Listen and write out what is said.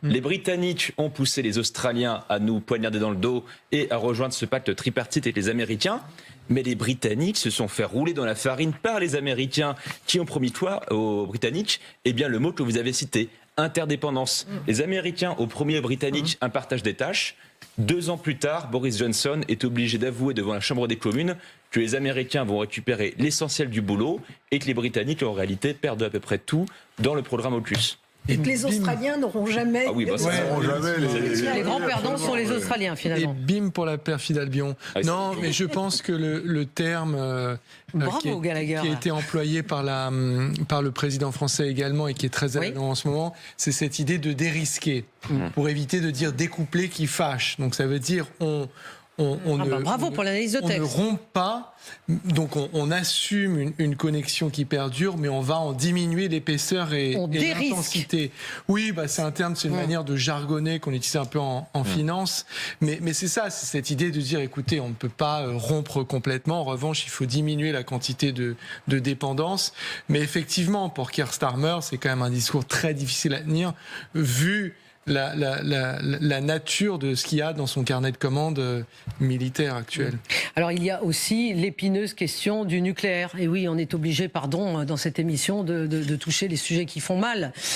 Les Britanniques ont poussé les Australiens à nous poignarder dans le dos et à rejoindre ce pacte tripartite avec les Américains. Mais les Britanniques se sont fait rouler dans la farine par les Américains qui ont promis quoi aux Britanniques? Eh bien, le mot que vous avez cité, interdépendance. Les Américains ont promis aux Britanniques un partage des tâches. 2 ans plus tard, Boris Johnson est obligé d'avouer devant la Chambre des communes que les Américains vont récupérer l'essentiel du boulot et que les Britanniques, en réalité, perdent à peu près tout dans le programme AUKUS. Et que les Australiens n'auront jamais... Ah oui, bah ça, Les grands perdants sont les Australiens, Et finalement. bim pour la perfide Albion. Non, mais je pense que le terme Bravo, Gallagher. qui a été employé par le président français également et qui est très Oui. allant en ce moment, c'est cette idée de dérisquer, pour éviter de dire découpler qui fâche. Donc ça veut dire Bravo pour l'analyse de on ne texte. rompt pas, donc on assume une connexion qui perdure, mais on va en diminuer l'épaisseur et l'intensité. Oui, c'est un terme, c'est une manière de jargonner qu'on utilise un peu en finance, mais c'est ça, c'est cette idée de dire, écoutez, on ne peut pas rompre complètement, en revanche, il faut diminuer la quantité de dépendance, mais effectivement, pour Keir Starmer, c'est quand même un discours très difficile à tenir, vu la nature de ce qu'il y a dans son carnet de commandes militaire actuel. Alors il y a aussi l'épineuse question du nucléaire. Et oui, on est obligé, dans cette émission de toucher les sujets qui font mal.